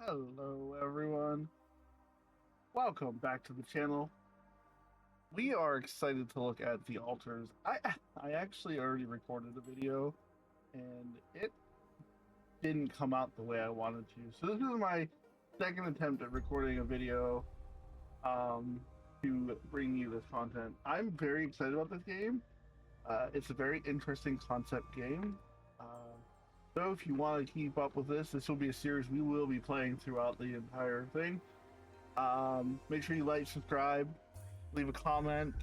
Hello, everyone. Welcome back to the channel. We are excited to look at the altars. I actually already recorded a video, and it didn't come out the way I wanted to. So this is my second attempt at recording a video um, to bring you this content. I'm very excited about this game. It's a very interesting concept game. So if you want to keep up with this will be a series we will be playing throughout the entire thing. Make sure you like, subscribe, leave a comment,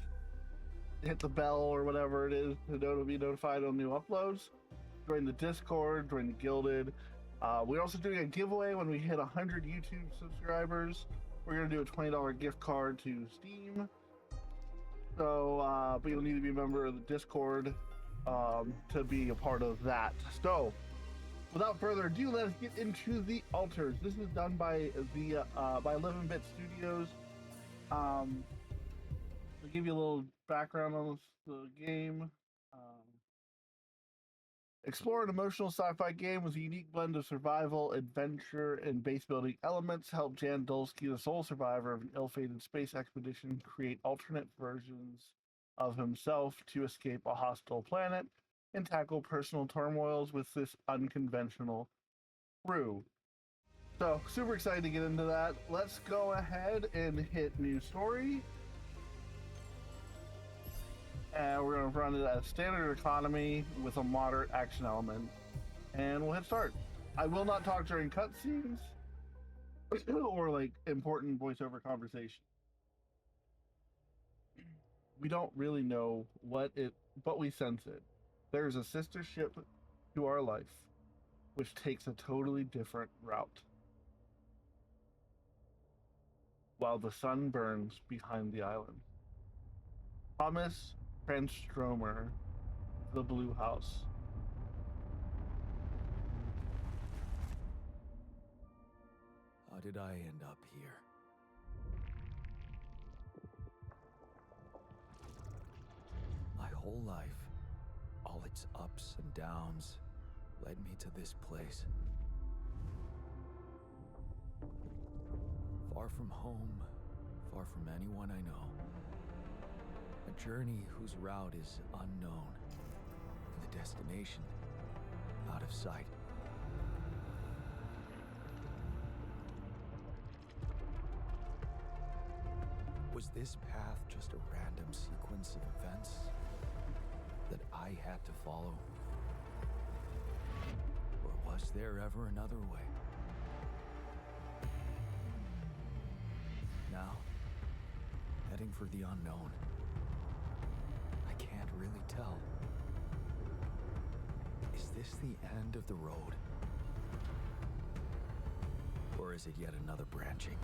hit the bell or whatever it is to be notified on new uploads. Join the Discord, join the Guilded. We're also doing a giveaway when we hit 100 YouTube subscribers. We're going to do a $20 gift card to Steam. So, but you'll need to be a member of the Discord to be a part of that. So, without further ado, let's get into the altars. This is done by the by 11-Bit Studios. I'll give you a little background on the game. Explore an emotional sci-fi game with a unique blend of survival, adventure, and base-building elements. Help Jan Dulski, the sole survivor of an ill-fated space expedition, create alternate versions of himself to escape a hostile planet and tackle personal turmoils with this unconventional crew. So, super excited to get into that. Let's go ahead and hit new story. And we're going to run it at standard economy with a moderate action element. And we'll hit start. I will not talk during cutscenes or like important voiceover conversation. We don't really know what it, but we sense it. There's a sister ship to our life, which takes a totally different route. While the sun burns behind the island. Thomas Transtromer, the Blue House. How did I end up here? My whole life, all its ups and downs, led me to this place. Far from home, far from anyone I know. A journey whose route is unknown, and the destination out of sight. Was this path just a random sequence of events that I had to follow? Or was there ever another way? Now, heading for the unknown. I can't really tell. Is this the end of the road? Or is it yet another branching?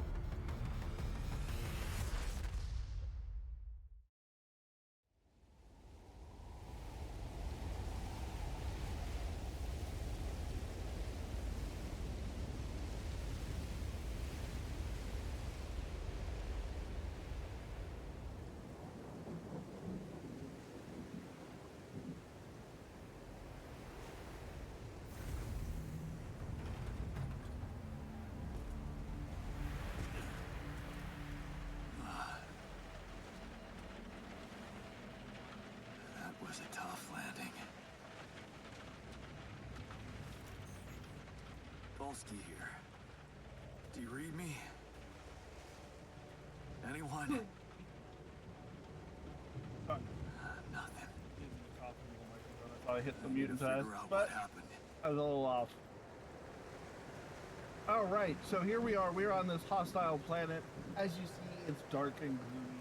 That was a tough landing. Dulski here. Do you read me? Anyone? Nothing. I thought I hit the mutant test, but happened. I was a little off. All right, so here we are. We're on this hostile planet. As you see, it's dark and gloomy,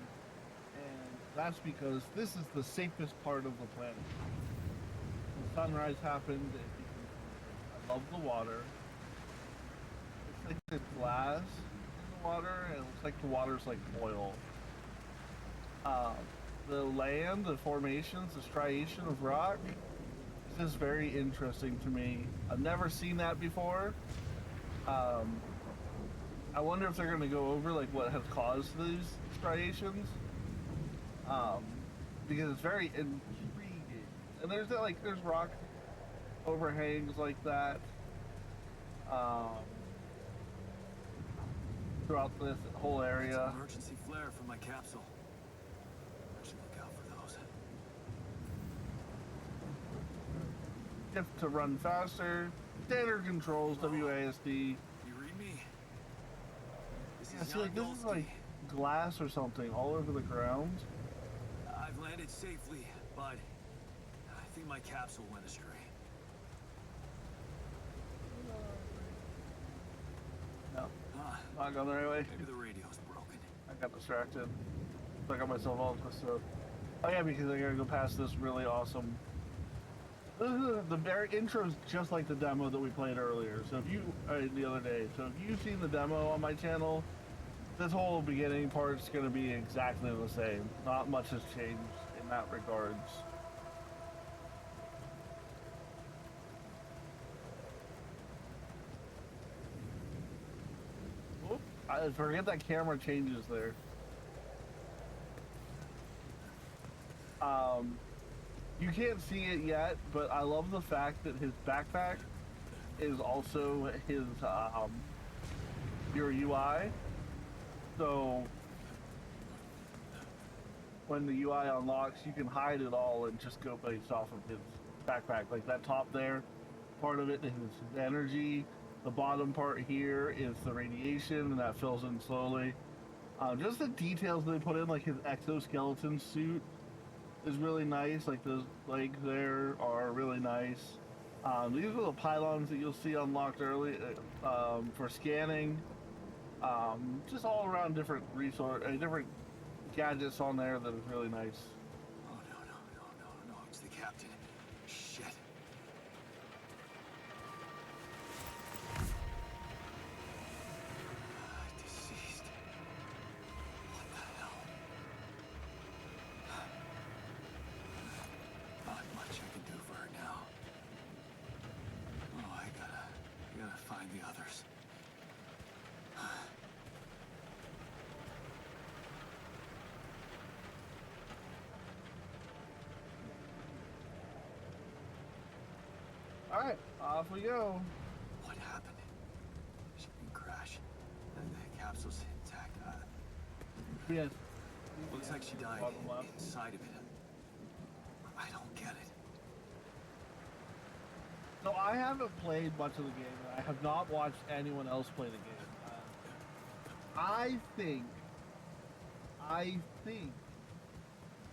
and that's because this is the safest part of the planet. The sunrise happened. I love the water. It's like there's glass in the water, and it looks like the water's like oil. The land, the formations, the striation of rock. This is very interesting to me. I've never seen that before. I wonder if they're going to go over like what has caused these striations, because it's very intriguing. And there's rock overhangs like that. throughout this whole That's area. an emergency flare from my capsule. I should look out for those. Shift to run faster. Standard controls, WASD. You read me? This I is feel like this is like glass or something all over the ground. I've landed safely, but I think my capsule went astray. No, Ah, not going the right way. maybe the radio's broken. I got distracted. I got myself all twisted up. Oh yeah, because I gotta go past this really awesome. The very intro is just like the demo that we played earlier. So if you the other day, so if you've seen the demo on my channel, this whole beginning part is gonna be exactly the same. Not much has changed in that regards. Oop, I forget that camera changes there. You can't see it yet, but I love the fact that his backpack is also his your UI. So when the UI unlocks, you can hide it all and just go based off of his backpack. Like that top there, part of it is his energy. The bottom part here is the radiation, and that fills in slowly. Just the details they put in, like his exoskeleton suit, is really nice. Like those legs there are really nice. These are the pylons that you'll see unlocked early for scanning. Just all around different different gadgets on there that is really nice. Oh no, it's the captain. Shit. Deceased. What the hell? Not much I can do for her now. Oh, I gotta find the others. Alright, off we go. What happened? Shipping crash. And the capsule's intact. Yes. Looks like she died Bottom left. inside of it. I don't get it. So I haven't played much of the game. I have not watched anyone else play the game. I think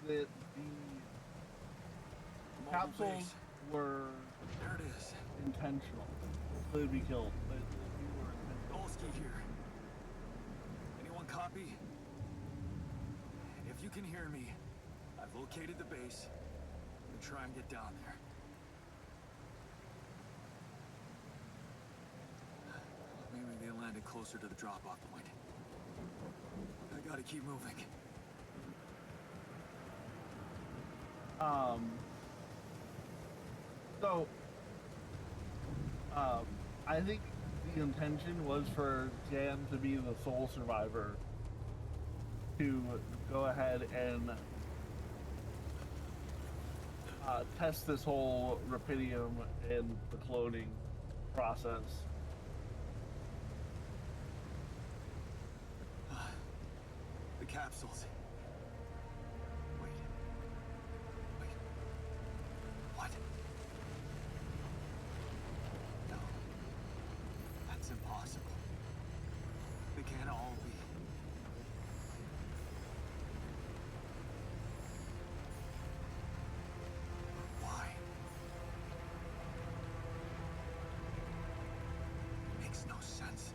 that the Mobile capsules base. were There it is. intentional. They'd be killed. They were intentional. Dolsky here. Anyone copy? If you can hear me, I've located the base. I'm gonna try and get down there. Maybe they landed closer to the drop-off point. I gotta keep moving. So, I think the intention was for Jan to be the sole survivor, to go ahead and test this whole Rapidium and the cloning process. The capsules. Wait. What? No. That's impossible. They can't all be. Why? Makes no sense.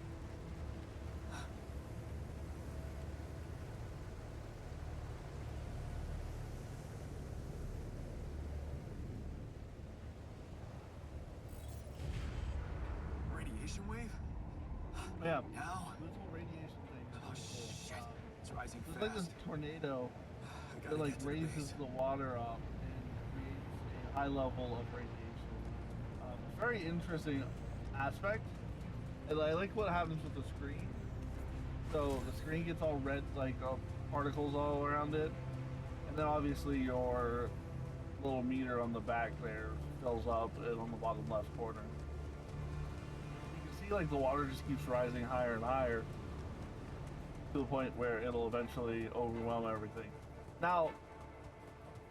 Radiation wave? Yeah. Now? This whole radiation thing. Oh is really cool. shit. It's rising It's fast. like this tornado I that gotta like get to the raises base. the water up and creates a high level of radiation. It's a very interesting aspect. And I like what happens with the screen. So the screen gets all red, like particles all around it, and then obviously your little meter on the back there fills up and on the bottom left corner. You can see like the water just keeps rising higher and higher. to the point where it'll eventually overwhelm everything. Now,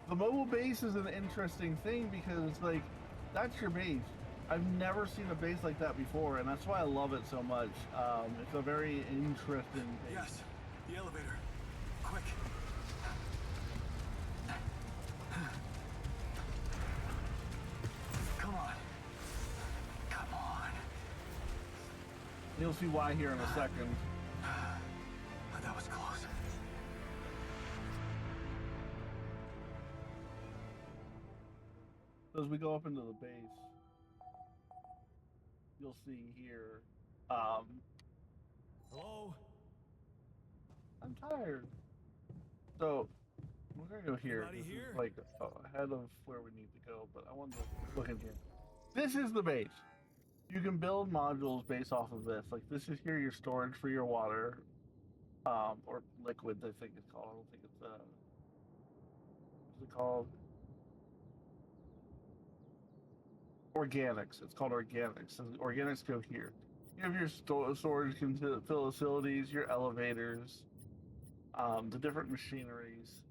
the mobile base is an interesting thing because, like, that's your base. I've never seen a base like that before, and that's why I love it so much. It's a very interesting base. Yes, the elevator. Quick. Come on. Come on. You'll see why here in a second. That was close. As we go up into the base, you'll see here. Hello? I'm tired. So we're gonna go here. Anybody This here? is like ahead of where we need to go, but I want to look in here. This is the base. You can build modules based off of this. Like this is here your storage for your water, or liquids. I think it's called. I don't think it's what's it called? Organics. It's called organics. And organics go here. You have your storage facilities, your elevators, the different machineries,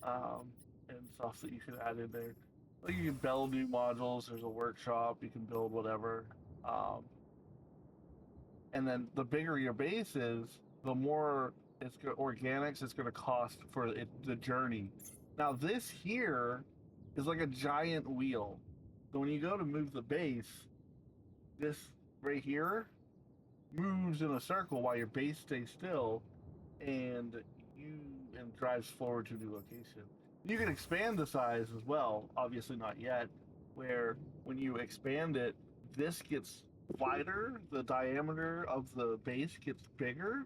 and stuff that you can add in there. Like you can build new modules. There's a workshop. You can build whatever. And then the bigger your base is, the more organics it's going to cost for the journey. Now this here is like a giant wheel. So when you go to move the base, this right here moves in a circle while your base stays still, and drives forward to a new location. You can expand the size as well. Obviously not yet. Where when you expand it, this gets wider. The diameter of the base gets bigger,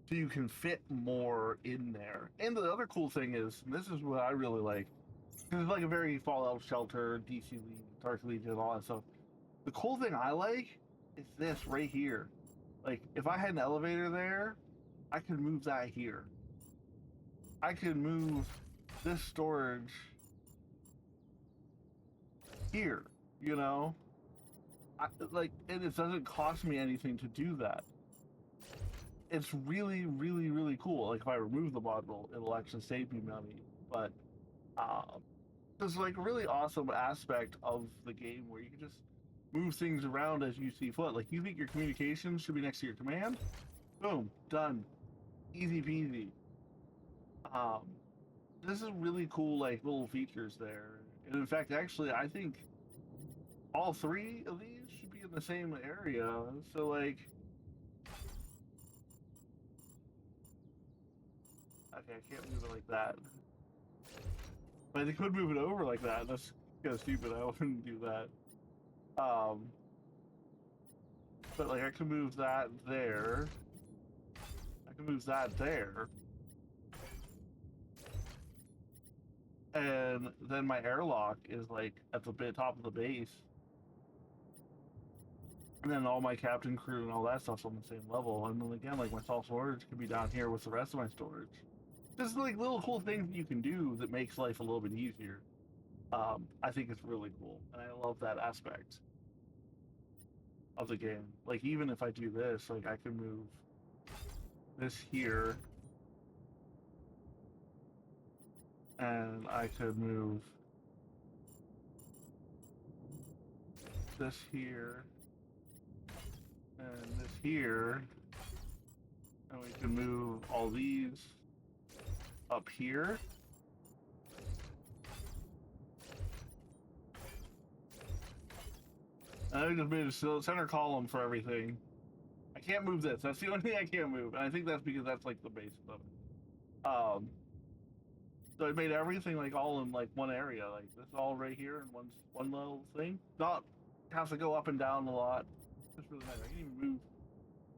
so you can fit more in there. And the other cool thing is, and this is what I really like, because it's like a very Fallout Shelter, DC League, Dark Legion, all that stuff. The cool thing I like is this right here. Like, if I had an elevator there, I could move that here. I could move this storage here, you know? And it doesn't cost me anything to do that. It's really, really, really cool. Like, if I remove the module, it'll actually save me money. But, there's like a really awesome aspect of the game where you can just move things around as you see fit. Like, you think your communications should be next to your command? Boom, done. Easy peasy. This is really cool, like, little features there. And in fact, actually, I think all three of these should be in the same area. So, like, okay, I can't move it like that. But they could move it over like that. That's kind of stupid. I wouldn't do that. But like I can move that there. I can move that there. And then my airlock is like at the top of the base. And then all my captain crew and all that stuff's on the same level. And then again, like my self storage could be down here with the rest of my storage. Just like little cool things you can do that makes life a little bit easier. I think it's really cool, and I love that aspect of the game. Like even if I do this, like I can move this here, and I could move this here, and this here, and we can move all these up here. And I just made a center column for everything. I can't move this. That's the only thing I can't move. And I think that's because that's like the base of it. So I made everything like all in like one area. Like this all right here in one little thing. Not have to go up and down a lot. It's really nice. I can even move.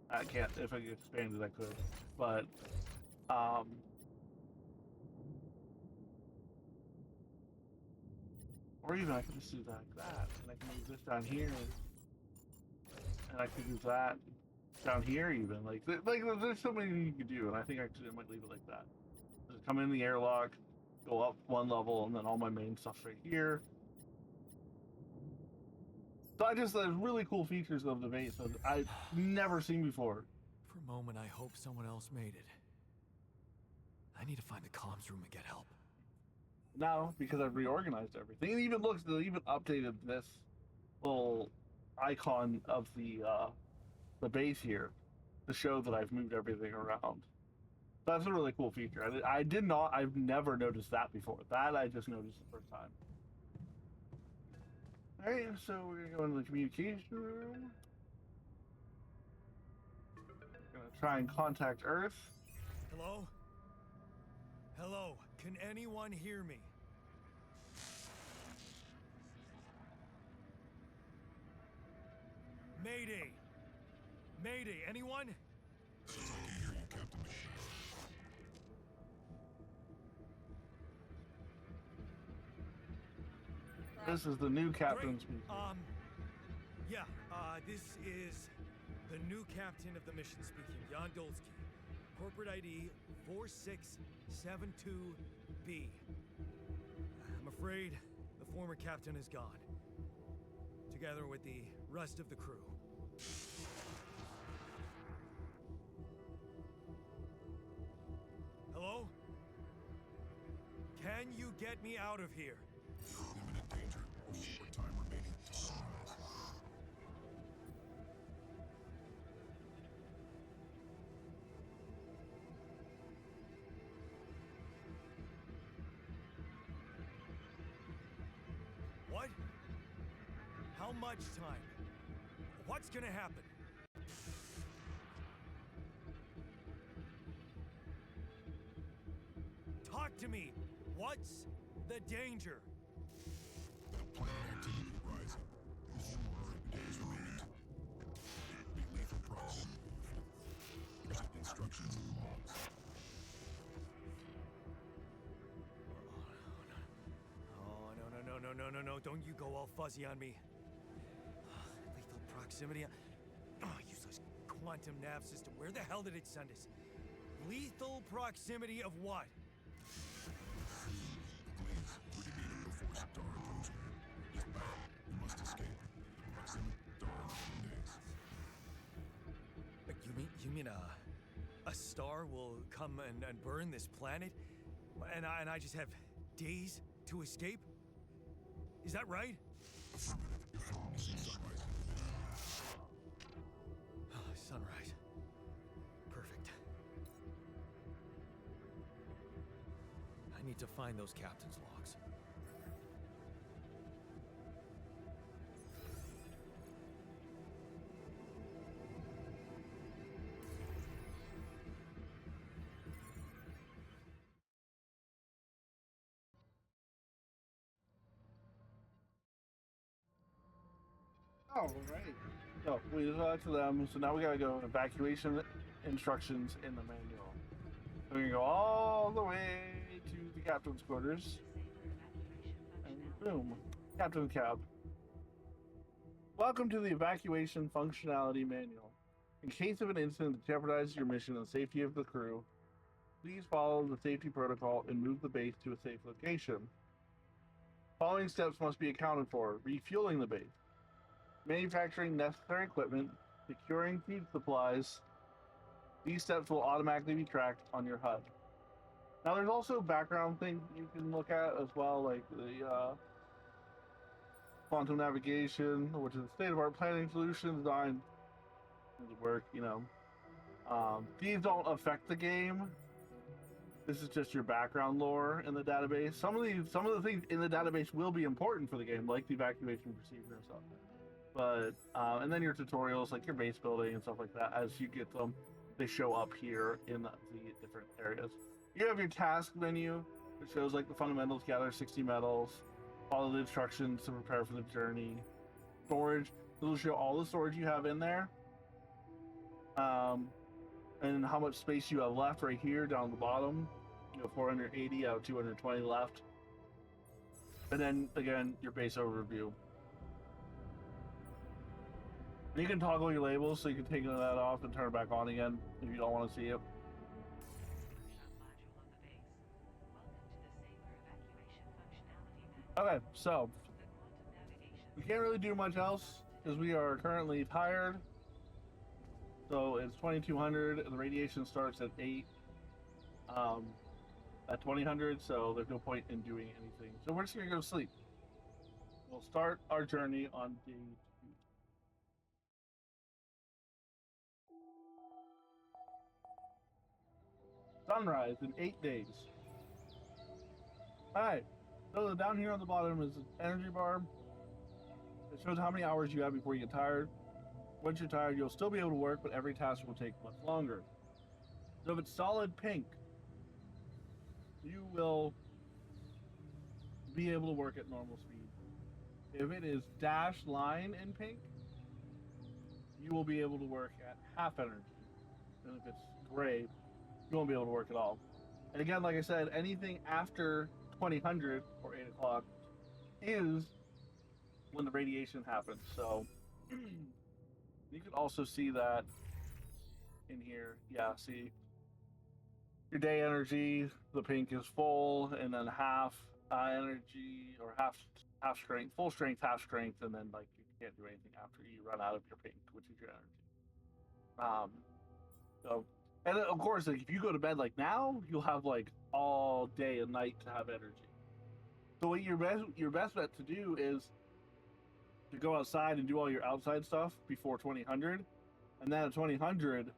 I can't. If I expanded, I could. But or even I can just do that like that, and I can move this down here, and I can move that down here even. Like there's so many things you could do, and I think I might leave it like that. Just come in the airlock, go up one level, and then all my main stuff's right here. So there's really cool features of the base that I've never seen before. For a moment, I hope someone else made it. I need to find the comms room and get help. Now, because I've reorganized everything, it even looks, they even updated this little icon of the base here to show that I've moved everything around. That's a really cool feature. I did not, I've never noticed that before. That I just noticed the first time. Alright, so we're gonna go into the communication room. We're gonna try and contact Earth. Hello? Hello? Can anyone hear me? Mayday! Mayday, anyone? Says I can hear you, Captain Machine. This is the new captain Great. speaking. This is the new captain of the mission speaking, Jan Dolsky. Corporate ID 4672B. I'm afraid the former captain is gone, together with the rest of the crew. Hello? Can you get me out of here? Imminent danger. Short time remaining to sunrise. What? How much time? What's gonna happen? Talk to me! What's the danger? Planet activity rising. 4 days remaining. Be lethal proximity. Present instructions and logs. Oh, no, don't you go all fuzzy on me. Lethal proximity. Oh, useless quantum nav system. Where the hell did it send us? Lethal proximity of what? Please, we can meet him before Star approaching. He's back. You must escape. Proximity Star in 10 days. You mean a star will come and burn this planet? And I just have days to escape? Is that right? Sunrise. Sunrise. Perfect. I need to find those captain's logs. All right. So we talked to them. So now we gotta go evacuation instructions in the manual. We're gonna go all the way to the captain's quarters, and boom, captain cab. Welcome to the evacuation functionality manual. In case of an incident that jeopardizes your mission and the safety of the crew, please follow the safety protocol and move the base to a safe location. Following steps must be accounted for: refueling the base, manufacturing necessary equipment, securing feed supplies. These steps will automatically be tracked on your HUD. Now there's also background things you can look at as well, like the quantum navigation, which is a state-of-art planning solution designed to work, these don't affect the game. This is just your background lore in the database. Some of the things in the database will be important for the game, like the evacuation procedure and stuff. But and then your tutorials, like your base building and stuff like that, as you get them, they show up here in the different areas. You have your task menu, which shows like the fundamentals: gather 60 metals, follow the instructions to prepare for the journey. Storage, it'll show all the storage you have in there, and how much space you have left right here down the bottom. 480 out of 220 left. And then again, your base overview. And you can toggle your labels, so you can take that off and turn it back on again if you don't want to see it. Okay, so we can't really do much else because we are currently tired. So it's 2200. The radiation starts at 8. at 2000, so there's no point in doing anything. So we're just gonna go to sleep. We'll start our journey on day 2. Sunrise in 8 days. Alright, so down here on the bottom is an energy bar. It shows how many hours you have before you get tired. Once you're tired, you'll still be able to work, but every task will take much longer. So if it's solid pink, you will be able to work at normal speed. If it is dashed line in pink, you will be able to work at half energy. And if it's gray, you won't be able to work at all. And again, like I said, anything after 2000 or 8 o'clock is when the radiation happens. So you can also see that in here. Yeah, see your day energy, the pink is full, and then half energy or half strength, full strength, half strength, and then like you can't do anything after you run out of your pink, which is your energy. So, and of course, like if you go to bed like now, you'll have like all day and night to have energy. So what your best bet to do is to go outside and do all your outside stuff before 2000, and then at 2000,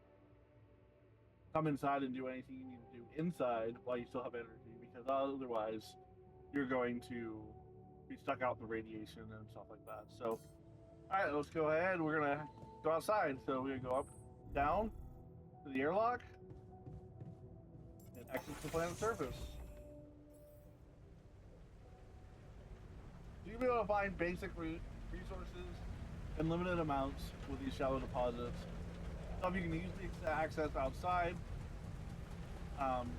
come inside and do anything you need to do inside while you still have energy, because otherwise you're going to be stuck out in the radiation and stuff like that. So, all right, let's go ahead. We're gonna go outside. So we're gonna go up, down to the airlock, and exit the planet's surface. You'll be able to find basic resources in limited amounts with these shallow deposits. Stuff you can easily access outside.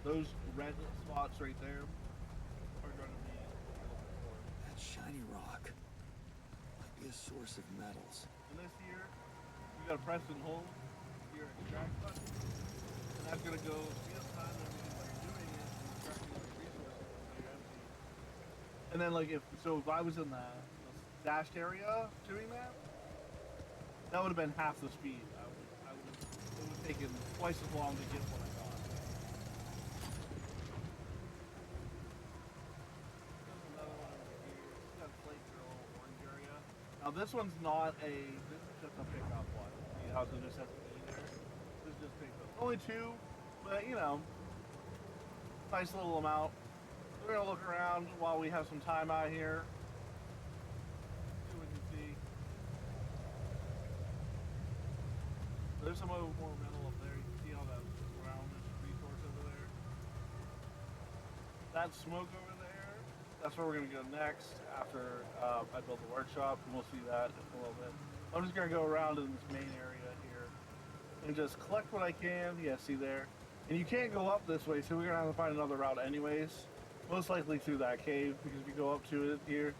Those red spots right there are going to be what you're looking for. That shiny rock might be a source of metals. And this here, you gotta press and hold your extract button, and that's gonna go real time and everything while you're doing it, and extracting the resources until you're empty. And then, like, if I was in the dashed area doing that, that would have been half the speed. It would have taken twice as long to get what I got. Now this one's not this is just a pickup one. See how it just has to be there? This is just pickup. Only 2, but you know, nice little amount. We're gonna look around while we have some time out here. See what we can see. There's some more metal up there. You can see all that brown resource over there. That smoke over there, that's where we're gonna go next after I build the workshop, and we'll see that in a little bit. I'm just gonna go around in this main area here and just collect what I can. Yeah, see there. And you can't go up this way, so we're gonna have to find another route anyways. Most likely through that cave, because if you go up to it here,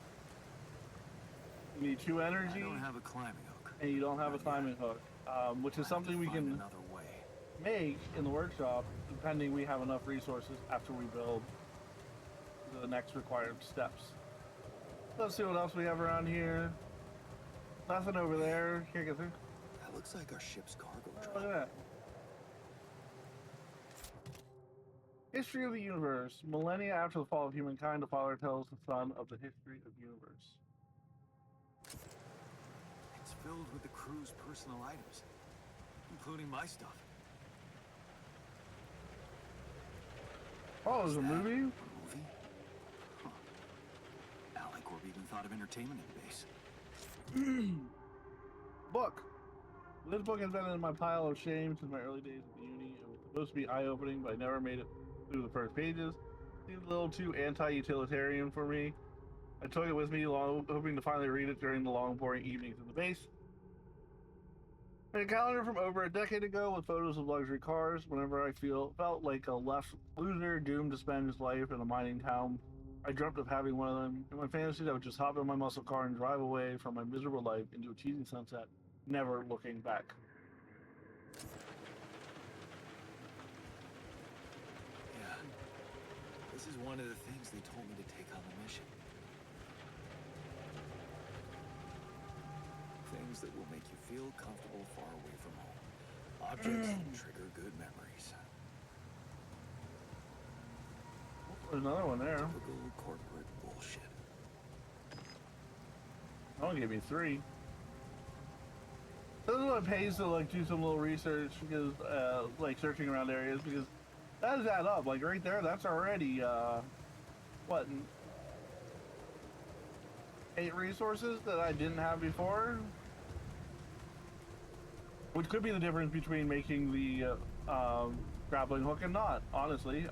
you need 2 energy. I don't have a climbing hook. And you don't have a climbing hook, which is something we can another way. make in the workshop, depending we have enough resources after we build the next required steps. Let's see what else we have around here. Nothing over there. Can't get through. That looks like our ship's cargo Oh, truck. look at that. History of the universe. Millennia after the fall of humankind, the Father tells the Son of the history of the universe. It's filled with the crew's personal items, including my stuff. Oh, there's a movie? A movie? Huh. Alicorp even thought of entertainment in base. Book. This book has been in my pile of shame since my early days at the uni. It was supposed to be eye-opening, but I never made it through the first pages. It seemed a little too anti-utilitarian for me. I took it with me, hoping to finally read it during the long, boring evenings in the base. A calendar from over a decade ago with photos of luxury cars. Whenever I felt like a left loser doomed to spend his life in a mining town, I dreamt of having one of them. In my fantasies, I would just hop in my muscle car and drive away from my miserable life into a cheesy sunset, never looking back. Yeah. This is one of the things they told me to take on the mission. Things that will make you feel comfortable far away from home. Objects that trigger good memories. There's another one there. Typical corporate bullshit. Oh, give me 3. This is what it pays to like do some little research because, like searching around areas because that does add up. Like right there, that's already what 8 resources that I didn't have before, which could be the difference between making the grappling hook and not. Honestly,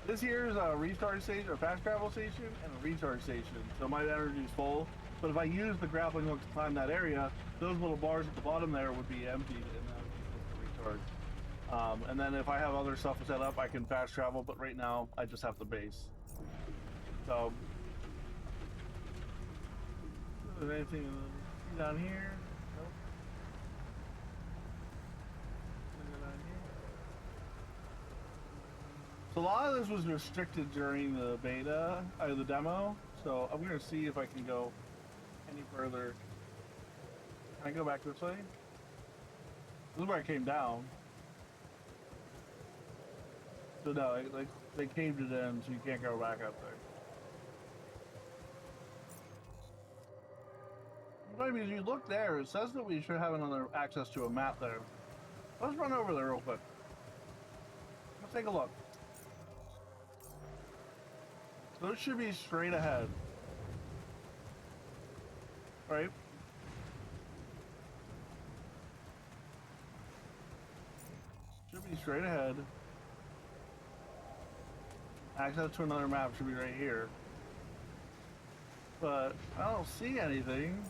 this here is a recharge station, a fast travel station, and a recharge station. So my energy is full. But if I use the grappling hook to climb that area, those little bars at the bottom there would be emptied and that would be supposed to recharge. And then if I have other stuff set up, I can fast travel, but right now I just have the base. So, is there anything down here? Nope. Nothing down here. So a lot of this was restricted during the beta, the demo. So I'm gonna see if I can go any further. Can I go back this way? This is where I came down. So no, like they caved it in, so you can't go back up there. But because you look there, it says that we should have another access to a map there. Let's run over there real quick. Let's take a look. So it should be straight ahead. Right? Should be straight ahead. Access to another map should be right here. But I don't see anything.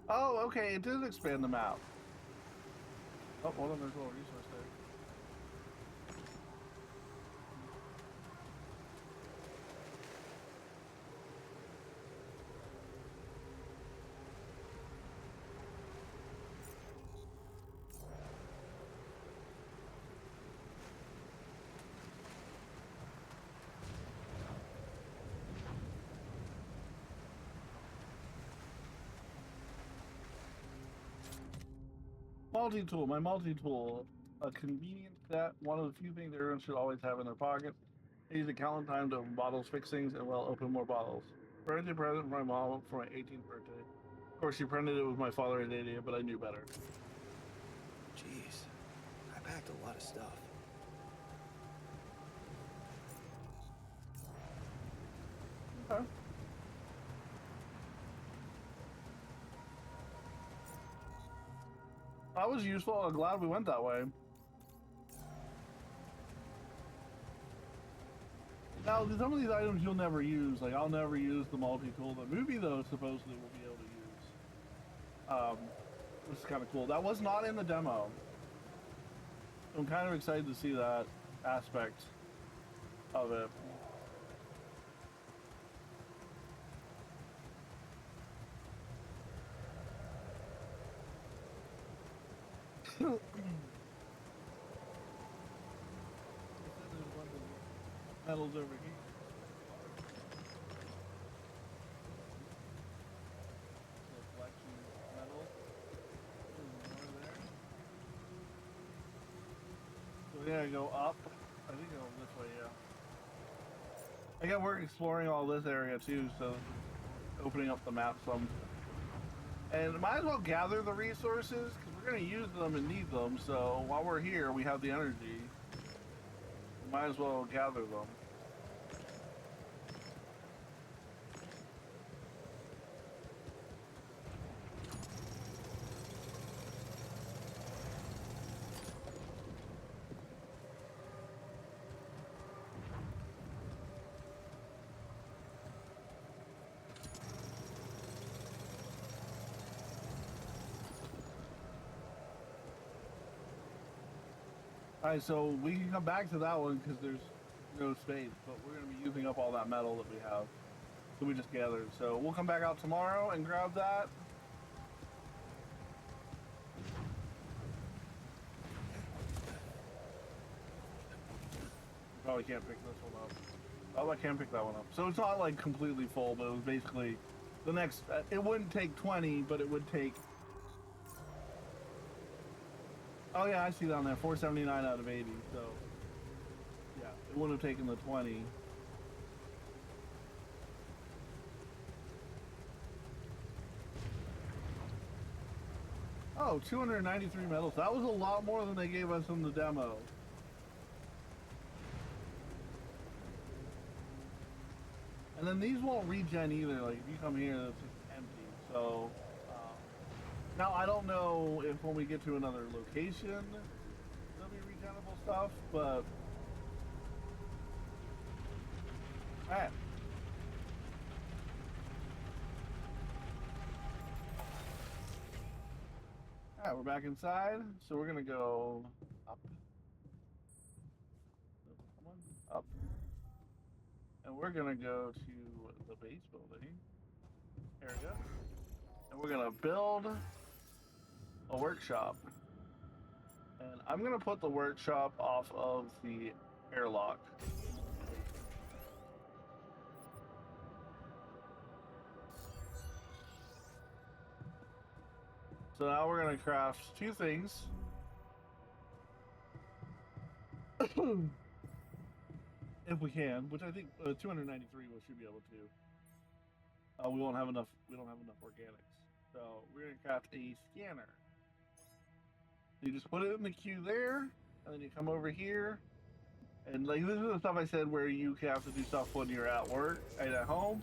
Oh, okay, it did expand the map. Oh, hold on, there's a little resource there. Multi-tool, my multi-tool. A convenient set, one of the few things everyone should always have in their pocket. I use a calendar time to open bottles, fix things, and well, open more bottles. Birthday present from my mom for my 18th birthday. Of course, she printed it with my father and idiot, but I knew better. Jeez, I packed a lot of stuff. Okay. That was useful. I'm glad we went that way. Now, some of these items you'll never use. Like, I'll never use the multi-tool. The movie, though, supposedly will be able to use. Which is kind of cool. That was not in the demo. I'm kind of excited to see that aspect of it. Metals over here. So collection metal. More there. So we gotta go up. I think go this way, yeah. I got work exploring all this area too, so opening up the map some. And might as well gather the resources because we're gonna use them and need them. So while we're here, we have the energy. Might as well gather them. Alright, so we can come back to that one because there's no space, but we're going to be using up all that metal that we have. So we just gathered. So we'll come back out tomorrow and grab that. Probably can't pick this one up. Oh, I can pick that one up. So it's not like completely full, but it was basically the next, it wouldn't take 20, but it would take, oh yeah, I see down there, 479 out of 80, so yeah. it wouldn't have taken the 20. Oh, 293 medals. That was a lot more than they gave us in the demo. And then these won't regen either. Like, if you come here, it's just empty. So, now I don't know if when we get to another location, there'll be regenerable stuff, but... Alright. Alright, we're back inside, so we're gonna go up. Come on, up. And we're gonna go to the base building area. And we're gonna build a workshop. And I'm gonna put the workshop off of the airlock. So now we're gonna craft two things. If we can, which I think 293 we should be able to. We won't have enough. We don't have enough organics, so we're gonna craft a scanner. You just put it in the queue there, and then you come over here, and like this is the stuff I said where you have to do stuff when you're at work and at home.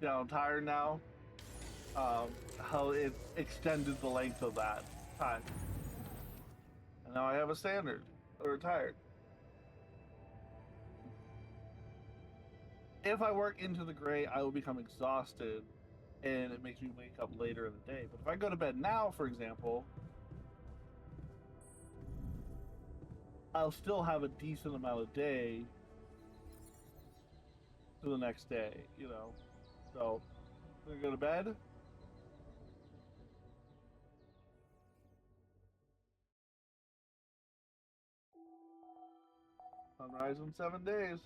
Yeah, I'm tired now. How it extended the length of that time, and now I have a standard or retired. If I work into the gray, I will become exhausted, and it makes me wake up later in the day. But if I go to bed now, for example, I'll still have a decent amount of day to the next day, you know. So, I'm gonna go to bed. Sunrise in 7 days.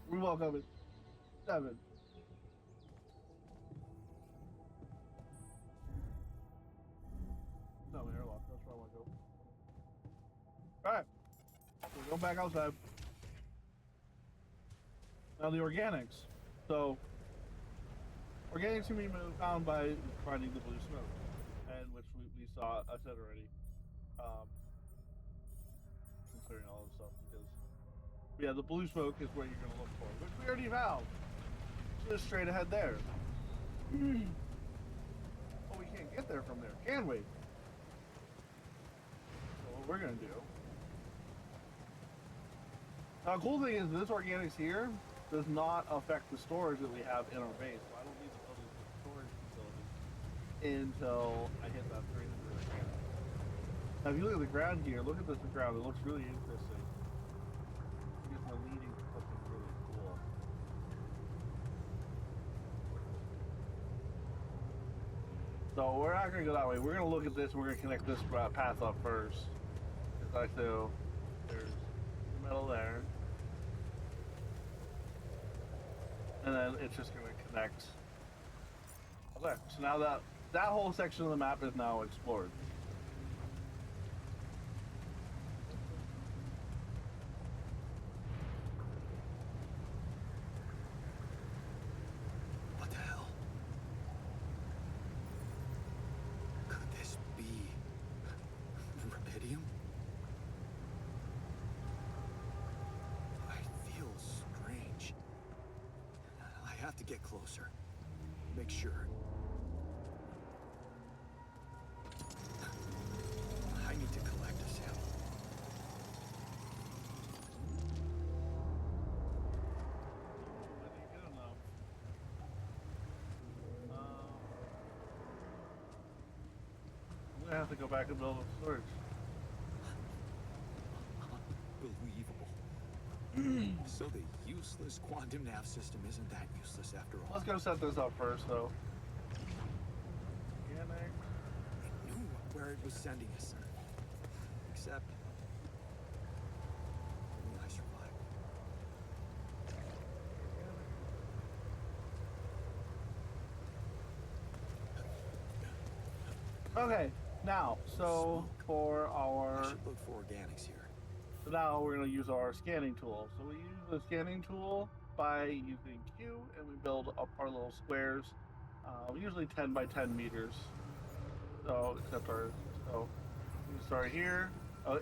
We woke up at 7. No, the airlock. That's where I want to go. Alright. We're going back outside. Now the organics. So, organics can be found by finding the blue smoke. And which we saw, I said already. Considering all this stuff, because yeah, the blue smoke is what you're gonna look for, which we already found. Just straight ahead there. Oh, we can't get there from there, can we? So what we're gonna do. Now, the cool thing is this organics here does not affect the storage that we have in our base. So I don't need to build a storage facility until I hit that 300 organics. Now, if you look at the ground here, look at this ground. It looks really interesting. I guess we're leading to something really cool. So we're not going to go that way. We're going to look at this and we're going to connect this path up first. Just like so. There's the metal there. And then it's just going to connect. Okay, so now that whole section of the map is now explored. To get closer. Make sure. I need to collect a sample. I think good enough. I'm gonna have to go back and build a storage. Unbelievable. So the useless quantum nav system isn't that useless after all. Let's go set this up first, though. Organic. It knew where it was sending us. Except... I survived. Okay, now, so for our... I should look for organics here. So now we're going to use our scanning tool. So we use the scanning tool by using Q, and we build up our little squares, usually 10 by 10 meters. So, except our, so we start here,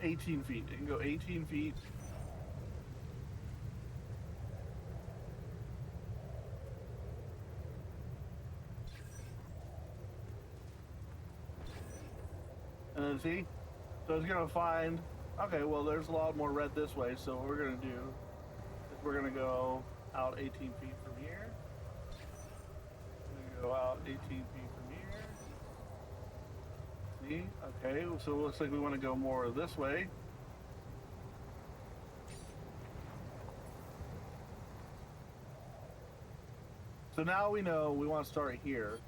18 feet. It can go 18 feet. And then see, so it's gonna find, okay, well there's a lot more red this way, so what we're gonna do is we're gonna go out 18 feet from here. We're gonna go out 18 feet from here. See, okay, so it looks like we wanna go more this way. So now we know we want to start here.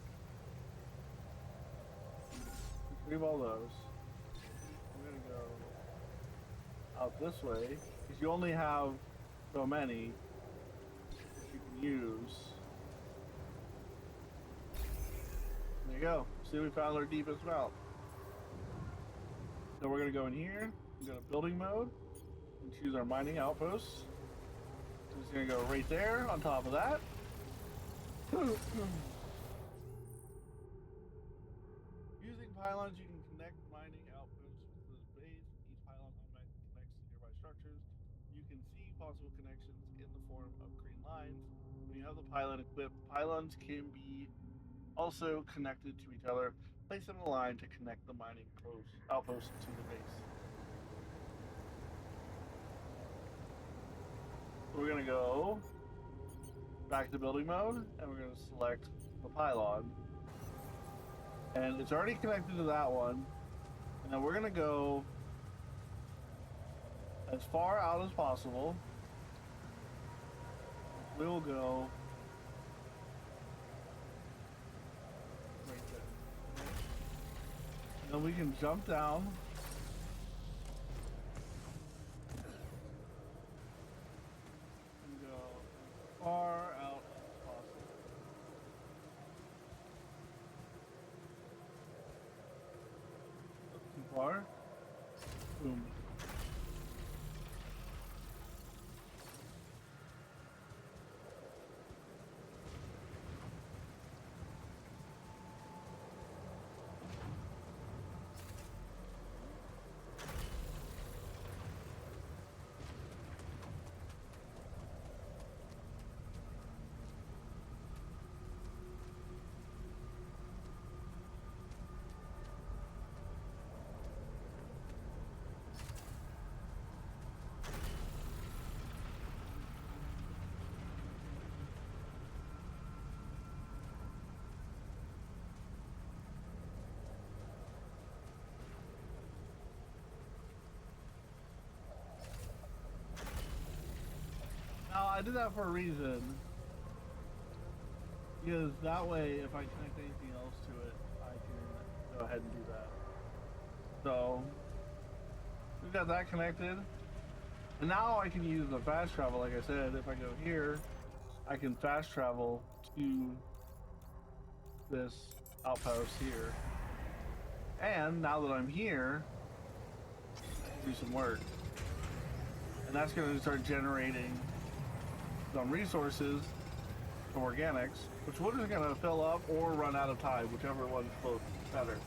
Retrieve all those. We're gonna go out this way because you only have so many that you can use. There you go. See, we found our deepest mount. So we're gonna go in here, go to building mode, and choose our mining outposts. So it's gonna go right there on top of that. Using pylons, you can connect mining outposts to the base. Each pylon automatically connects to nearby structures. You can see possible connections in the form of green lines. When you have the pylon equipped, pylons can be also connected to each other. Place them in a line to connect the mining outpost to the base. So we're gonna go back to building mode, and we're gonna select the pylon. And it's already connected to that one. And then we're gonna go as far out as possible. We will go right there. And then we can jump down. And go as far out as possible. Too far. Boom. Now, I did that for a reason. Because that way, if I connect anything else to it, I can go ahead and do that. So, we've got that connected. And now I can use the fast travel, like I said. If I go here, I can fast travel to this outpost here. And now that I'm here, I can do some work. And that's going to start generating some resources from organics, which we're just going to fill up or run out of time, whichever one's both better.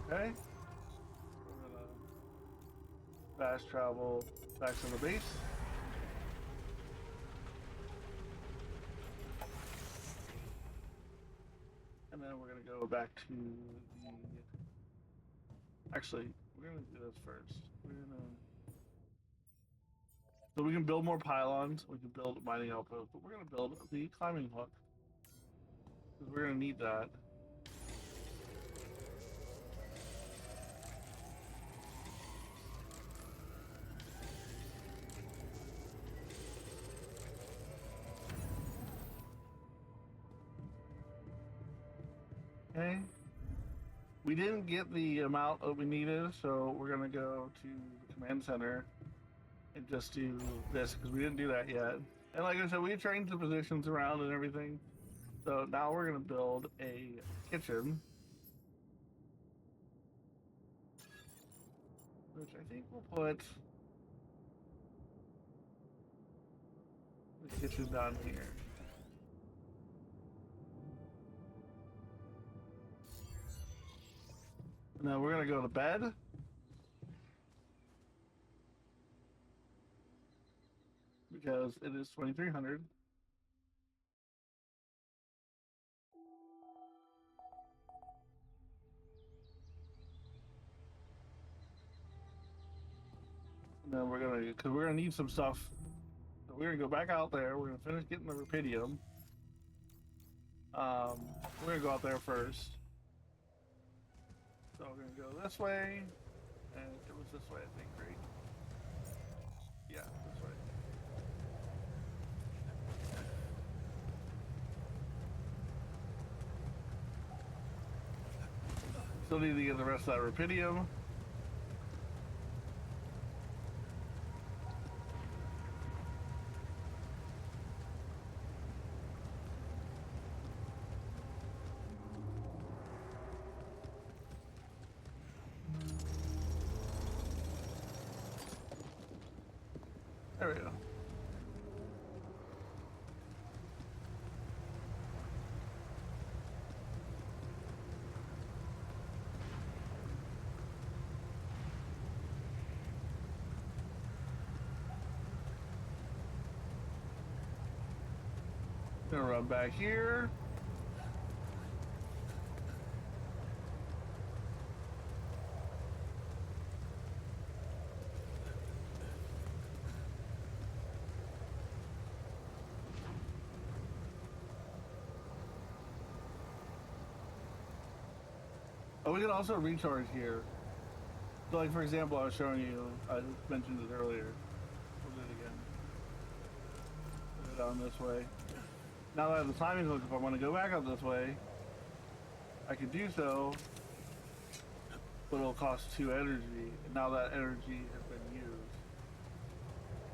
Okay, we're gonna fast travel back to the base. And then we're gonna go back to the... Actually, we're gonna do this first. So we can build more pylons, we can build mining outposts, but we're gonna build the climbing hook. Because we're gonna need that. Okay. We didn't get the amount that we needed, so we're gonna go to the command center and just do this because we didn't do that yet. And like I said, we changed the positions around and everything. So now we're gonna build a kitchen, which I think we'll put the kitchen down here. And then we're gonna go to bed. Because it is 2300. And then we're gonna, because we're gonna need some stuff. So we're gonna go back out there. We're gonna finish getting the rupidium. We're gonna go out there first. So we're gonna go this way, and it was this way, I think, right? Yeah, this way. Still need to get the rest of that rupidium. There we go. Gonna run back here. Oh, we can also recharge here. So, like, for example, I was showing you, I mentioned it earlier. We'll do it again. Go down this way. Now that I have the timing hook, if I want to go back up this way, I can do so, but it'll cost 2 energy, and now that energy has been used.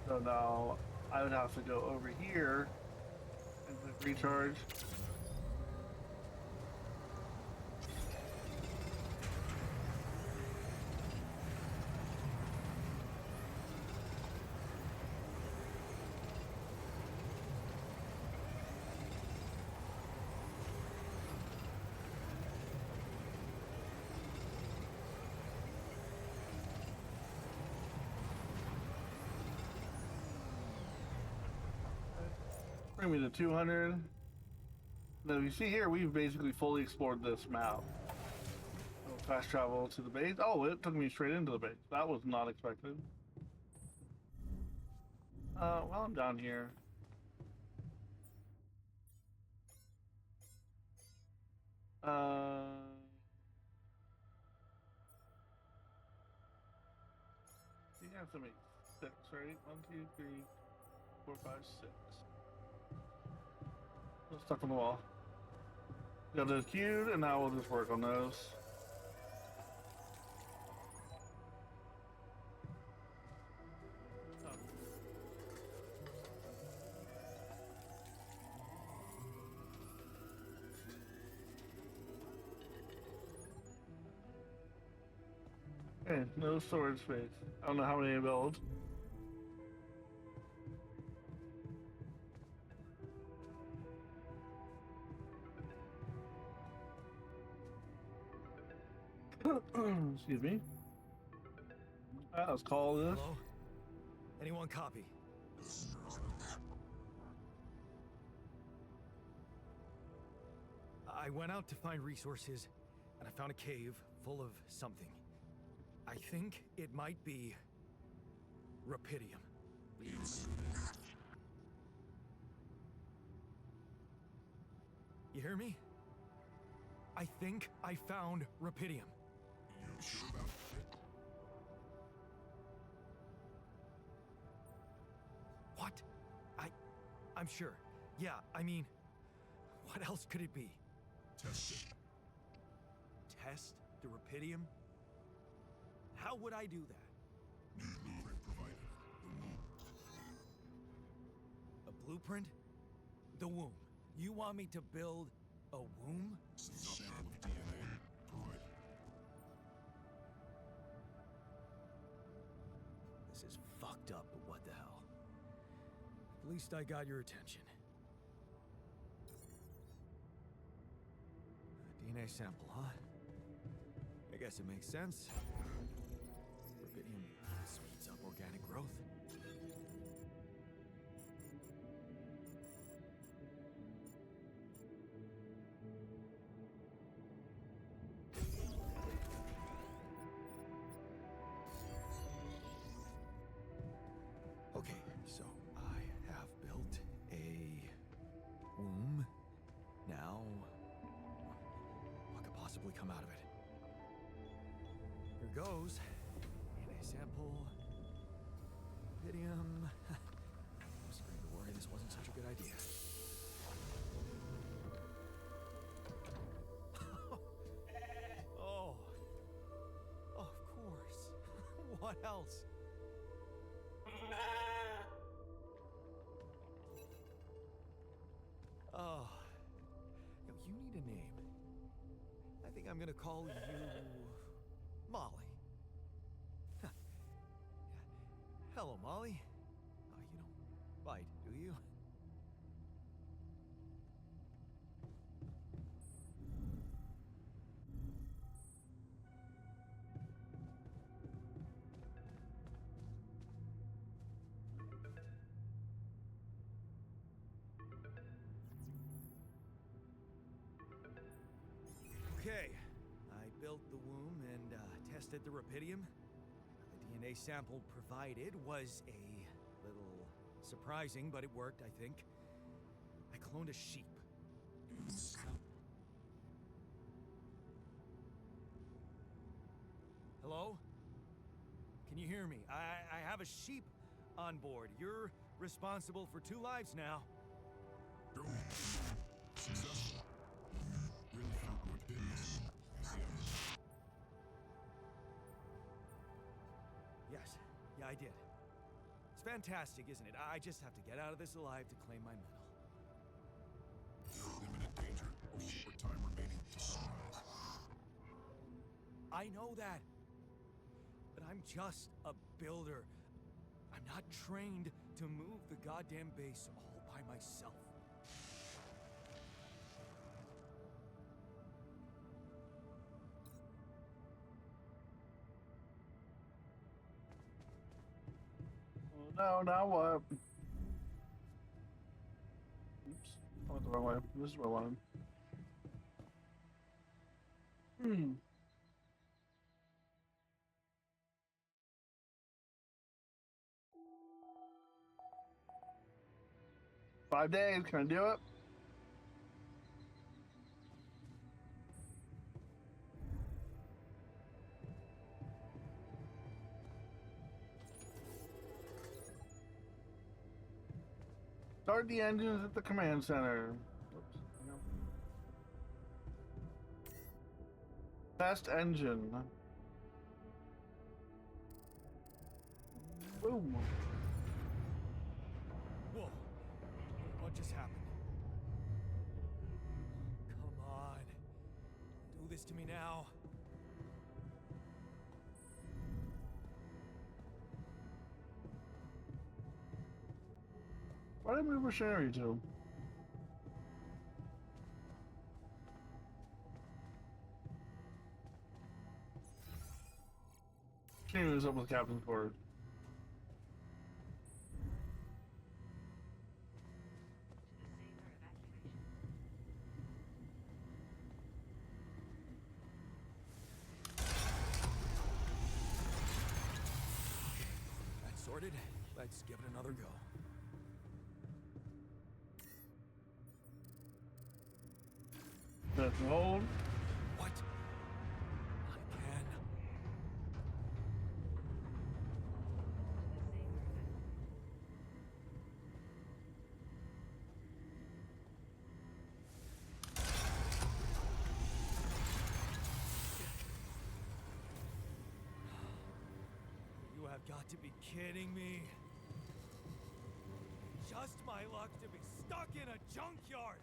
So now I would have to go over here and click recharge. Bring me to 200. Now, if you see here, we've basically fully explored this map. So fast travel to the base. Oh, it took me straight into the base. That was not expected. While I'm down here. You have to make 6, right? 1, 2, 3, 4, 5, 6. Let's stuck on the wall. Got those queued, and now we'll just work on those. Okay, no storage space. I don't know how many I build. Excuse me. Let's call this. Hello? Anyone copy? I went out to find resources, and I found a cave full of something. I think it might be rupidium. You hear me? I think I found rupidium. You sure about it? What? I'm sure. Yeah, I mean, what else could it be? Test it. Test the rupidium? How would I do that? New blueprint provided. The womb. A blueprint? The womb. You want me to build a womb? Sample of DNA. Provide. This is fucked up, but what the hell? At least I got your attention. A DNA sample, huh? I guess it makes sense. Rubidium speeds up organic growth. Okay, so I have built a womb. Now, what could possibly come out of it? Here goes. DNA sample. Rubidium. I'm starting to worry this wasn't such a good idea. Oh. Of course. What else? Oh. Yo, you need a name. I think I'm gonna call you Molly. Huh. Hello, Molly. Oh, you don't bite, do you? Okay, I built the womb and tested the rubidium. The DNA sample provided was a little surprising, but it worked, I think. I cloned a sheep. Hello? Can you hear me? I have a sheep on board. You're responsible for 2 lives now. Go. Successful. Really found Rubidium. Yes, yeah, I did. It's fantastic, isn't it? I just have to get out of this alive to claim my medal. Imminent danger. Short time remaining to sunrise. I know that. But I'm just a builder. I'm not trained to move the goddamn base all by myself. Oh, no, now what? Oops. I went the wrong way. This is where I wanted. Hmm. Five days, can I do it? Start the engines at the command center. Oops. No. Test engine. Boom. Whoa. What just happened? Come on. Do this to me now. Why did I move machinery to? Can't even up with the captain's quarters. That's sorted. Let's give it another go. That's hold. What? Not again. You have got to be kidding me. Just my luck to be stuck in a junkyard.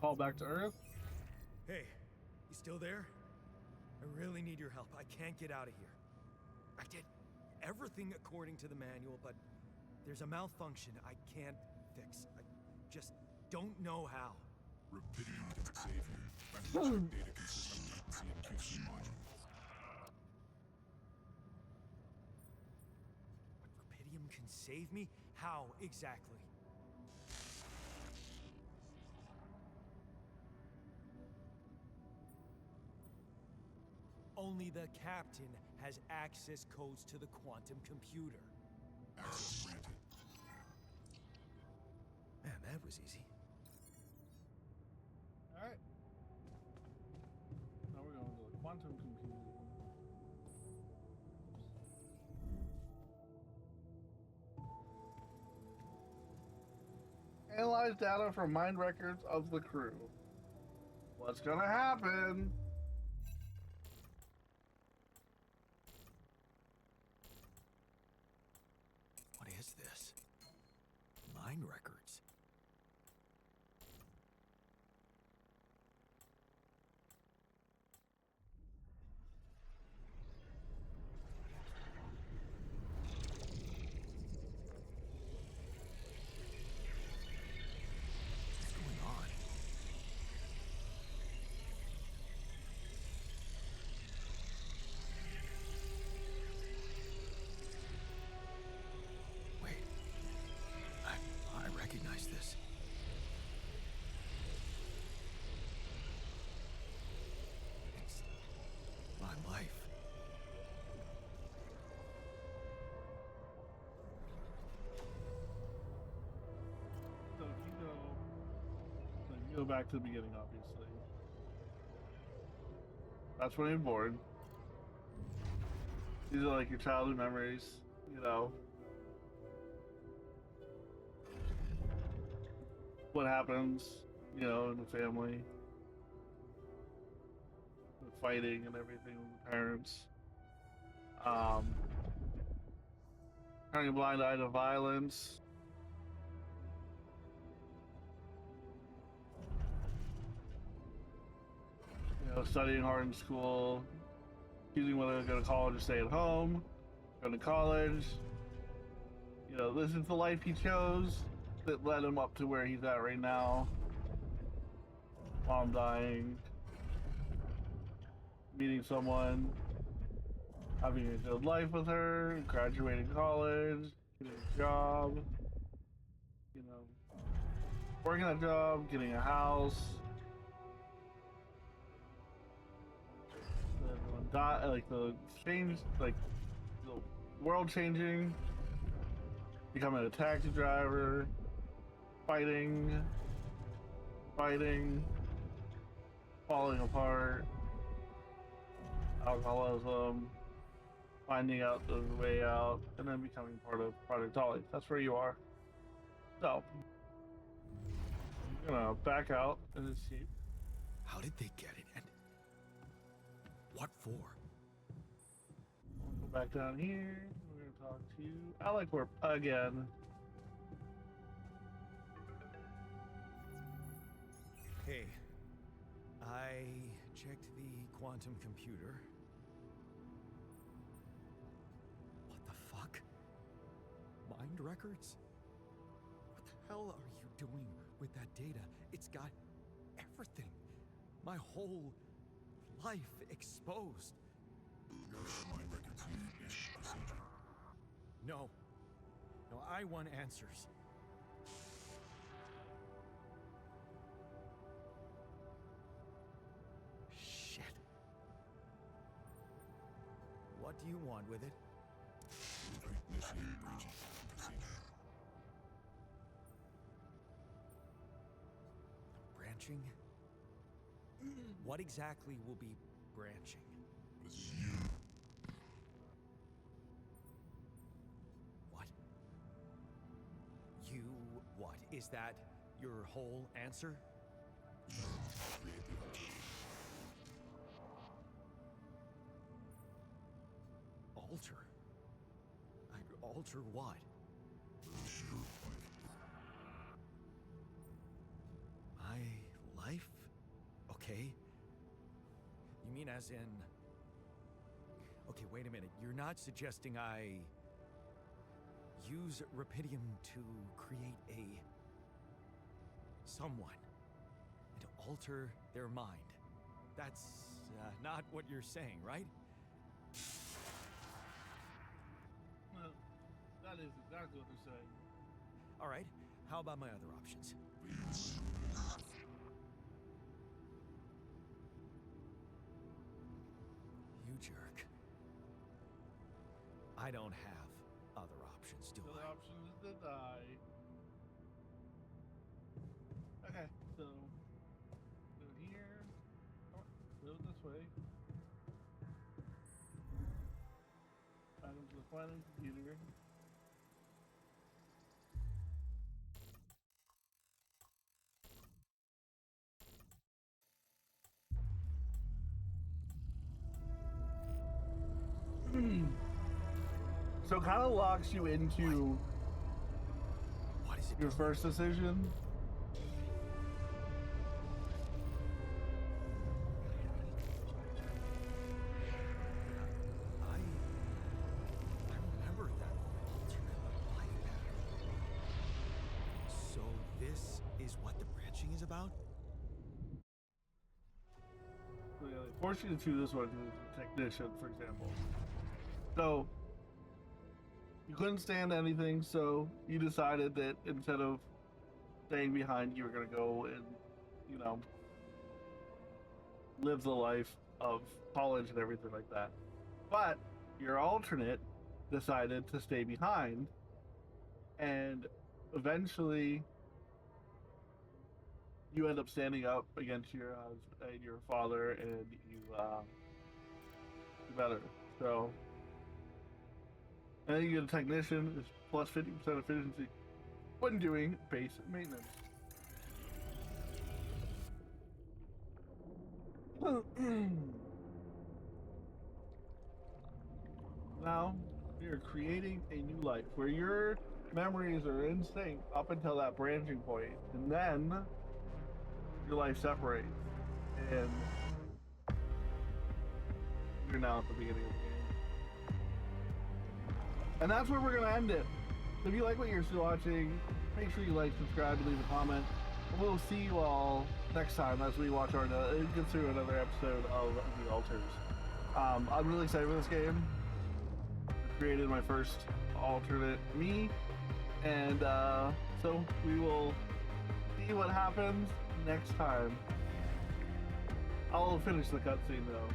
call back to Earth. Hey, you still there? I really need your help. I can't get out of here. I did everything according to the manual, but there's a malfunction I can't fix. I just don't know how. Rapidium can save you. Biometric data consistent latency and QC module. Rapidium can save me? How exactly? Only the captain has access codes to the quantum computer. Access granted. Man, that was easy. Alright. Now we're going to the quantum computer. Analyze data from mind records of the crew. What's gonna happen? What is this? Mind records. What's going on? Wait. I recognize this. It's my life. So you go back to the beginning, obviously. That's when you're born. These are like your childhood memories, you know. What happens, you know, in the family. The fighting and everything with the parents. Turning a blind eye to violence. You know, studying hard in school, choosing whether to go to college or stay at home, going to college. You know, this is the life he chose that led him up to where he's at right now. Mom dying, meeting someone, having a good life with her, graduating college, getting a job, you know, working a job, getting a house. Like the change, like the world changing, becoming a taxi driver, fighting, falling apart, alcoholism, finding out the way out, and then becoming part of Project Dolly. That's where you are. So, I'm gonna back out and escape. How did they get it? And what for? We'll go back down here. We're gonna talk to Alicorp again. Hey, I checked the quantum computer. What the fuck? Mind records? What the hell are you doing with that data? It's got everything. My whole life exposed. Mind records need issue procedure. No. No, I want answers. Shit. What do you want with it? Initiate breaching procedure. Branching? What exactly will be branching? This is you. What? You what? Is that your whole answer? Create the altar. Alter? I alter what? This is your life. My life? mean as in... Okay, wait a minute. You're not suggesting I use Rapidium to create someone and to alter their mind. That's not what you're saying, right? Well, that is exactly what they're saying. All right. How about my other options? You jerk. I don't have other options, do The other I? option is to die. Okay, so go here. Come on, go this way. Items to the quantum computer. So it kind of locks you into What is it? your first decision. I remember that alternate life pattern. So this is what the branching is about? So, yeah, they force you to choose this one because it's a technician, for example. So you couldn't stand anything, so you decided that instead of staying behind, you were gonna go and, you know, live the life of college and everything like that. But your alternate decided to stay behind, and eventually you end up standing up against your father, and you do better. So, and then you get a technician is plus 50% efficiency when doing base maintenance. Now you're creating a new life where your memories are in sync up until that branching point, and then your life separates, and you're now at the beginning of the game. And that's where we're gonna end it. If you like what you're still watching, make sure you like, subscribe, and leave a comment. And we'll see you all next time as we watch our get through another episode of The Alters. I'm really excited for this game. I created my first alternate me, and so we will see what happens next time. I'll finish the cutscene though.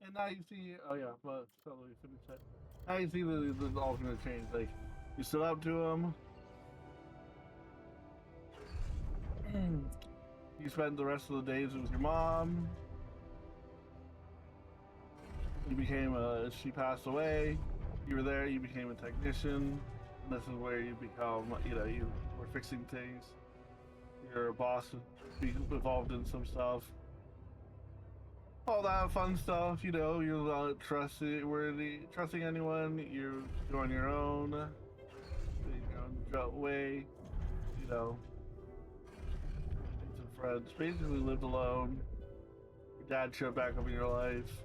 And now you see, oh yeah, but probably finish that. Now you see the alternate change. Like, you stood up to him. You spent the rest of the days with your mom. You became she passed away. You were there, you became a technician. And this is where you become, you know, you were fixing things. Your boss involved in some stuff. All that fun stuff, you know, you're not trusting anyone, you're on your own, your own way, you know, made some friends, basically lived alone. Your dad showed back up in your life,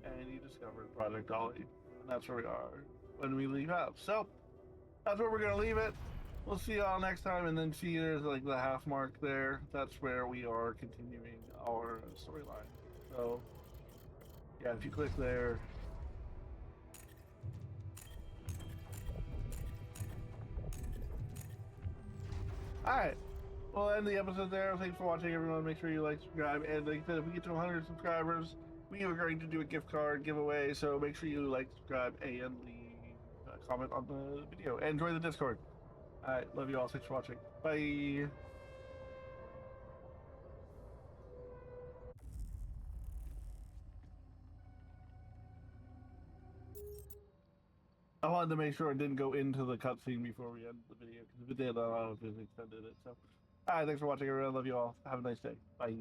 and you discovered Project Ollie, and that's where we are when we leave out. So, that's where we're gonna leave it. We'll see y'all next time, and then see there's like the half mark there. That's where we are continuing our storyline. So, yeah, if you click there. Alright. we'll end the episode there. Thanks for watching, everyone. Make sure you like, subscribe, and like I said, if we get to 100 subscribers, we are going to do a gift card giveaway. So make sure you like, subscribe, and leave a comment on the video, and join the Discord. All right, love you all. Thanks for watching. Bye. I wanted to make sure it didn't go into the cutscene before we end the video, because if it did, I don't know if it extended it. So, alright, thanks for watching, everyone. Love you all. Have a nice day. Bye.